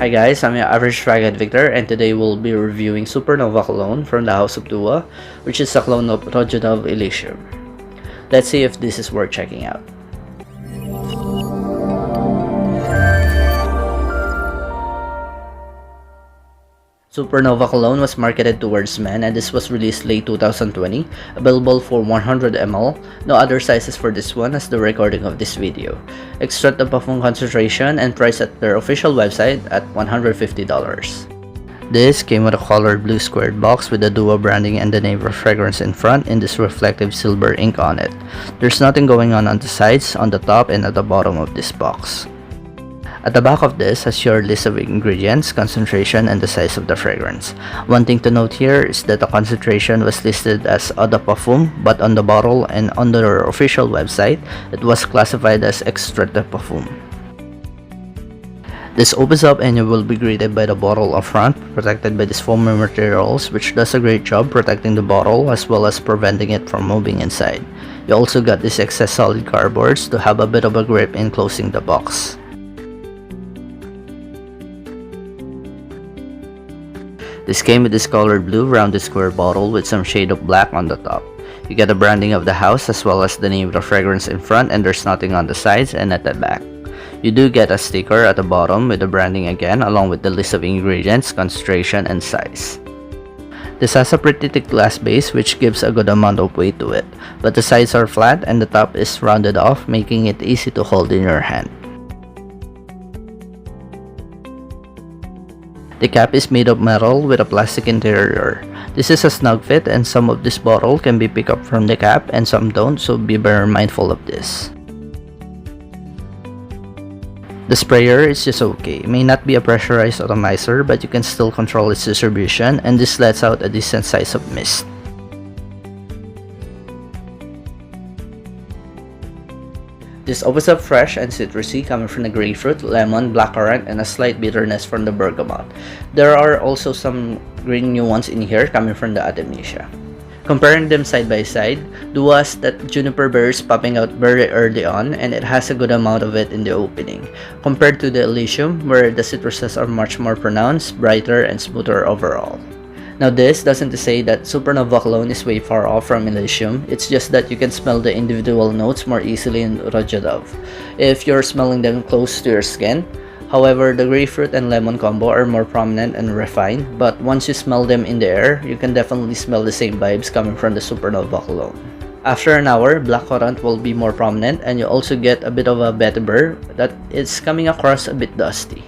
Hi guys, I'm your average faggot Victor, and today we'll be reviewing Supernova Cologne from the House of Dua, which is a clone of Extrait of Elysium. Let's see if this is worth checking out. Supernova Cologne was marketed towards men, and this was released late 2020, available for 100 ml. No other sizes for this one as the recording of this video. Extrait De Parfum concentration and price at their official website at $150. This came with a colored blue squared box with the Dua branding and the name of fragrance in front in this reflective silver ink on it. There's nothing going on the sides, on the top, and at the bottom of this box. At the back of this has your list of ingredients, concentration, and the size of the fragrance. One thing to note here is that the concentration was listed as Eau de Parfum, but on the bottle and on their official website, it was classified as Extrait De Parfum. This opens up and you will be greeted by the bottle up front, protected by these foam materials, which does a great job protecting the bottle as well as preventing it from moving inside. You also got these excess solid cardboards to have a bit of a grip in closing the box. This came with this colored blue rounded square bottle with some shade of black on the top. You get the branding of the house as well as the name of the fragrance in front, and there's nothing on the sides and at the back. You do get a sticker at the bottom with the branding again, along with the list of ingredients, concentration, and size. This has a pretty thick glass base which gives a good amount of weight to it, but the sides are flat and the top is rounded off, making it easy to hold in your hand. The cap is made of metal with a plastic interior. This is a snug fit, and some of this bottle can be picked up from the cap and some don't, so be very mindful of this. The sprayer is just okay. It may not be a pressurized atomizer, but you can still control its distribution, and this lets out a decent size of mist. This opens up fresh and citrusy, coming from the grapefruit, lemon, blackcurrant, and a slight bitterness from the bergamot. There are also some green nuance in here coming from the artemisia. Comparing them side by side, Dua has that juniper berries popping out very early on, and it has a good amount of it in the opening, compared to the Elysium where the citruses are much more pronounced, brighter, and smoother overall. Now this doesn't say that Supernova Cologne is way far off from Elysium, it's just that you can smell the individual notes more easily in Extrait if you're smelling them close to your skin. However, the grapefruit and lemon combo are more prominent and refined, but once you smell them in the air, you can definitely smell the same vibes coming from the Supernova Cologne. After an hour, blackcurrant will be more prominent, and you also get a bit of a vetiver that is coming across a bit dusty.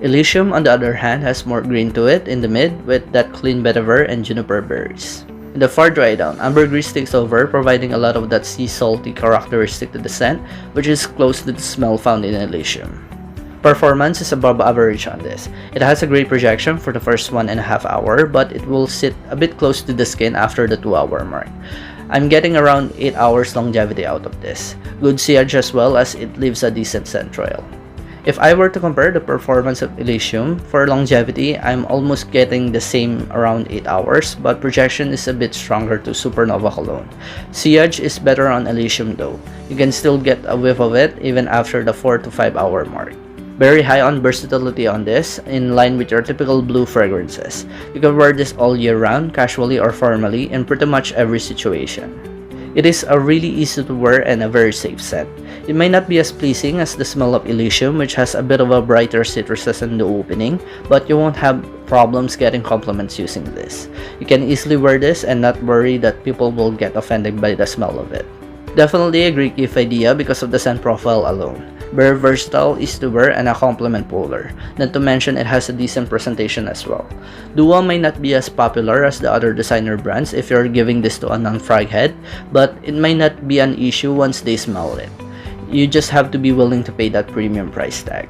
Elysium, on the other hand, has more green to it in the mid with that clean vetiver and juniper berries. In the far dry down, ambergris takes over, providing a lot of that sea salty characteristic to the scent, which is close to the smell found in Elysium. Performance is above average on this. It has a great projection for the first 1.5 hours, but it will sit a bit close to the skin after the 2-hour mark. I'm getting around 8 hours longevity out of this. Good sillage as well, as it leaves a decent scent trail. If I were to compare the performance of Elysium, for longevity, I'm almost getting the same around 8 hours, but projection is a bit stronger to Supernova Cologne. Sillage is better on Elysium though. You can still get a whiff of it even after the 4 to 5 hour mark. Very high on versatility on this, in line with your typical blue fragrances. You can wear this all year round, casually or formally, in pretty much every situation. It is a really easy to wear and a very safe scent. It may not be as pleasing as the smell of Elysium, which has a bit of a brighter citruses in the opening, but you won't have problems getting compliments using this. You can easily wear this and not worry that people will get offended by the smell of it. Definitely a great gift idea because of the scent profile alone. Very versatile, easy to wear, and a compliment puller. Not to mention it has a decent presentation as well. Dua may not be as popular as the other designer brands if you're giving this to a non-frag head, but it may not be an issue once they smell it. You just have to be willing to pay that premium price tag.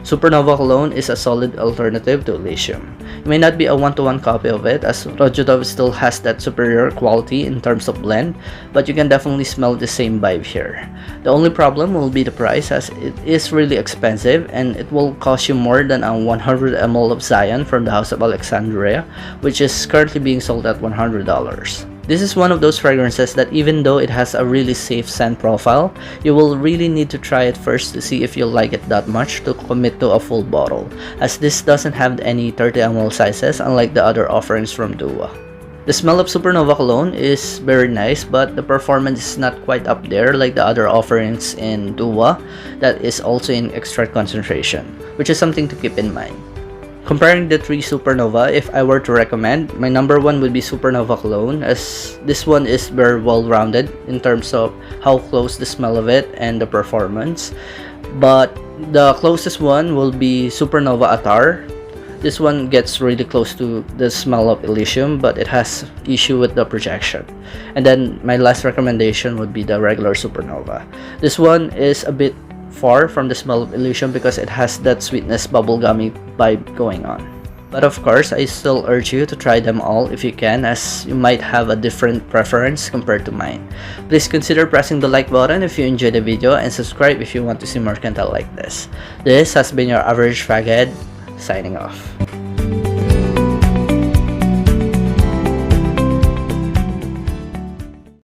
Supernova Cologne is a solid alternative to Elysium. It may not be a one-to-one copy of it, as Extrait still has that superior quality in terms of blend, but you can definitely smell the same vibe here. The only problem will be the price, as it is really expensive and it will cost you more than a 100 ml of Zion from the House of Alexandria, which is currently being sold at $100. This is one of those fragrances that even though it has a really safe scent profile, you will really need to try it first to see if you like it that much to commit to a full bottle, as this doesn't have any 30 ml sizes unlike the other offerings from Dua. The smell of Supernova Cologne is very nice, but the performance is not quite up there like the other offerings in Dua that is also in extract concentration, which is something to keep in mind. Comparing the three Supernova, if I were to recommend, my number one would be Supernova Cologne, as this one is very well-rounded in terms of how close the smell of it and the performance. But the closest one will be Supernova Attar. This one gets really close to the smell of Elysium, but it has issue with the projection. And then my last recommendation would be the regular Supernova. This one is a bit far from the smell of Elysium because it has that sweetness bubblegummy vibe going on. But of course, I still urge you to try them all if you can, as you might have a different preference compared to mine. Please consider pressing the like button if you enjoyed the video and subscribe if you want to see more content like this. This has been your average faghead, signing off.